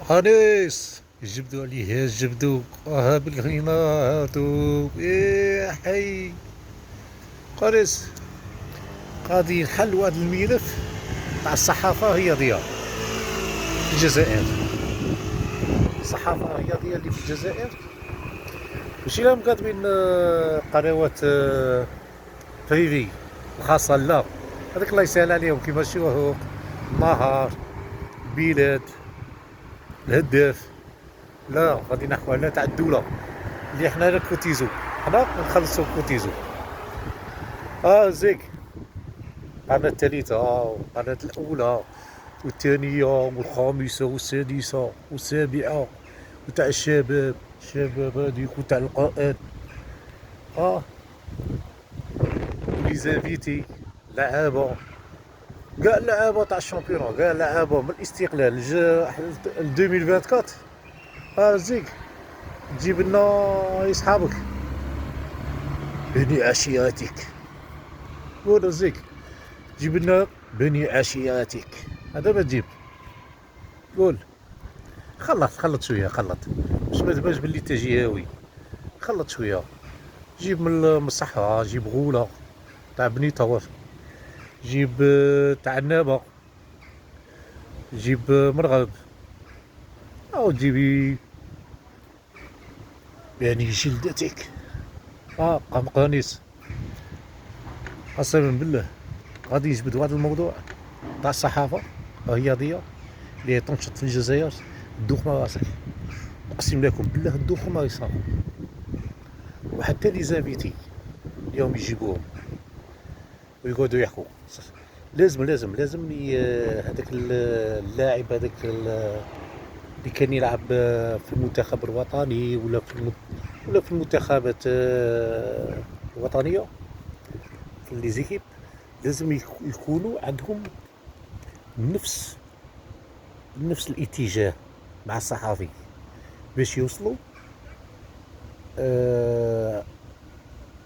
خنيس جبدوا عليه جبدوا بالغينا هاتو إيه حي قريس غادي نحل هذا الملف تاع الصحافة الرياضية في الجزائر. الصحافة الرياضية اللي في الجزائر ماشي راهم كاتبين قنوات بريفي خاصة، لا هذاك الله يسهل عليهم كيما الشروق، النهار، البلاد، الهداف. لا غادي نحكوا على تاع الدولة اللي حنا نكوتيزو، حنا نخلصو كوتيزو. زيك القناة الثالثة والقناة الأولى والثانية والخامسة والسادسة والسابعة وتاع الشباب هاديك وتاع القرآن لي زانفيتي لعابة، كاع اللعابة تاع الشامبيون، كاع اللعابة من الاستقلال ل 2024. زيك تجيب لنا صحابك بني عشيرتك، قول زيك جيب لنا بني عشيرتك، هذا ما تجيب. قول خلط شويه، خلط باش ما تبانش بلي انت جهوي، خلط شويه. جيب من الصحراء، جيب غوله تاع بني طور، جيب تاع النابه، جيب مرغب، او تجيبي يعني جلدتك. قمقانيس قسما بالله غادي يجبدوا هذا الموضوع تاع الصحافه الرياضيه اللي تنشط في الجزائر. دوخ ما راسك، اقسم لكم بالله دوخ ما يصابوا. وحتى لي زانفيتي اليوم يجيبوهم ويقعدوا يحكوا. لازم هذاك اللاعب هذاك اللي كان يلعب في المنتخب الوطني ولا في المنتخبات الوطنيه في لي زيكيب، لازم يكونوا عندهم نفس الاتجاه مع الصحافي باش يوصلوا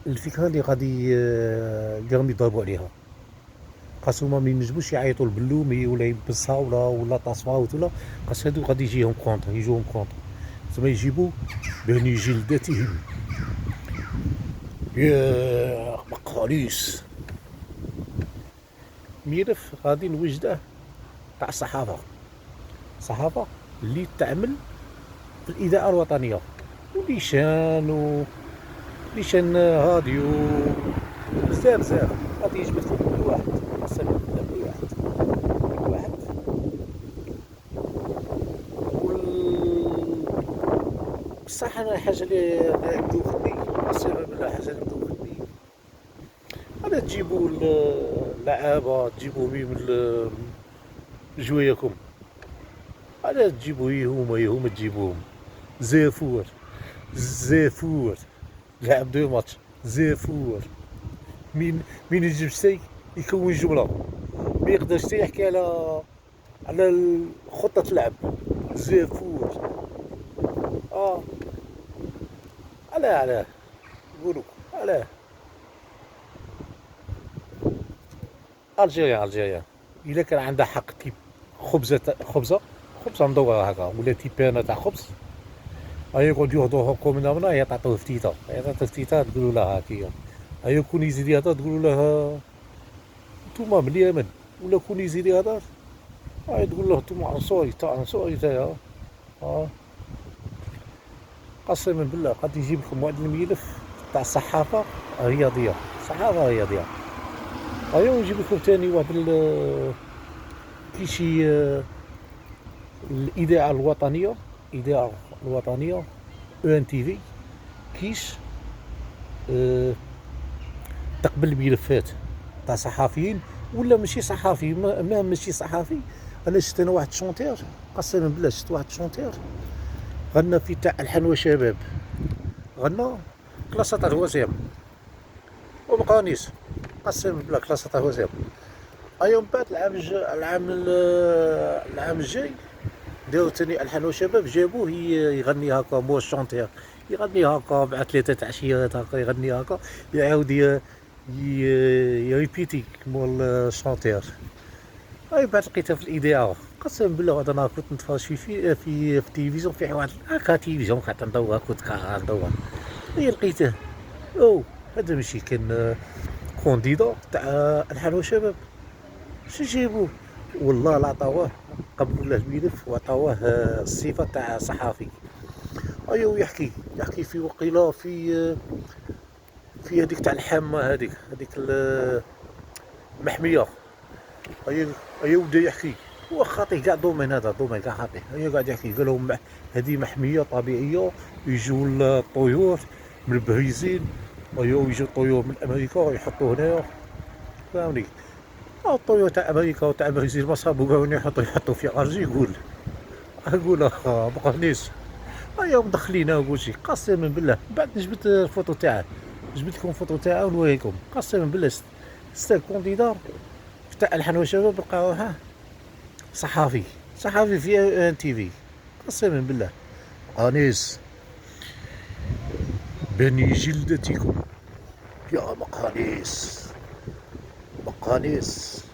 الفكره اللي راهم يضربوا عليها. خاص هما ما ينجموش يعيطوا البلومي ولا يبصاوله ولا تصفاوت ولا، خاص هادو غادي يجيهم كونتر زعما يجيبوا بني جلدتهم. يا مقاليس ملف غادي نوجده تاع الصحافة اللي تعمل في الإذاعة الوطنية وليشان راديو بزاف غادي يجبد فوق كل واحد، قسما بالله كل واحد بصح انا حاجه اللي مدوخني، قسما بالله حاجه اللي مدوخني، انا تجيبوا اللعابه تجيبوا من جواياكم، انا تجيبوا هما تجيبوهم زافور لعب 2 ماتش زافور. مين يجيب شيء يكون جمله، ما يقدرش حتى يحكي على خطه اللعب. زافور علاه نقولوا علاه. الجيريا الا كان عندها حق تيب خبزه مدوره هكا ولا تيبانه تاع خبز، يقعدوا يهضروا هكا من هنا، هي تعطوه فتيته تقولوا لها هاكيا. كون يزيد يهضر تقولوا له نتوما من اليمن، ولا كون يزيد يهضر تقول له نتوما عنصري تايا. قسما بالله قد يجيب لكم واحد الملف تاع الصحافه الرياضيه، ونجيب لكم ثاني واحد كيشي الإذاعة الوطنية ان تي في كيش تقبل الملفات تاع صحافيين ولا ماشي صحافي. ماشي صحافي. انا شفت واحد شونتير، قسما بالله شفت واحد شونتير غنى في تاع الحن وشباب، غنى كلاصة تاع الوسام ومقانيس، قسما بالله كلاصة تاع الوسام. من بعد العام الجاي داو ثاني الحان وشباب، جابوه يغني هكا مو الشونتير، يغني هكا مع 3 تعشيرات هكا، يغني هكا يعاود يريبيتي مول الشونتير. بعد لقيتها في الاذاعه، قسما بالله هذا انا كنت نتفرج في التلفزيون، في واحد هكا تلفزيون كنت ندور، كنت كندور هي لقيته. او هذا ماشي كان كونديدا تاع الحان وشباب، شو جابوه؟ والله لا عطاوه، قبلوا له الملف وعطاوه الصفه تاع صحافي. ايوا يحكي في وقيله في هذيك تاع الحامه، هذيك المحميه. ايوا بدا يحكي، هو خاطي كاع دومين، هذا دومين كاع خاطي. ايوا قاعد يحكي، قال لهم هذه محميه طبيعيه، يجوا الطيور من البريزيل، ايوا يجوا الطيور من امريكا يحطوا هنايا، فهمني. الطيور تاع امريكا وتاع البرازيل ما صابوا كاع يحطوا في ارجي. اقول بقانيش. ايوا مدخلينها وكلشي، قسما بالله بعد جبت الفوتو تاعه، جبت لكم الفوتو تاعه ونوريكم. قسما بالله ستة كونديدار تاع الحان وشباب لقاوها صحافي في ان تي في. قسما بالله انيس بني جلدتكم يا مقانيس.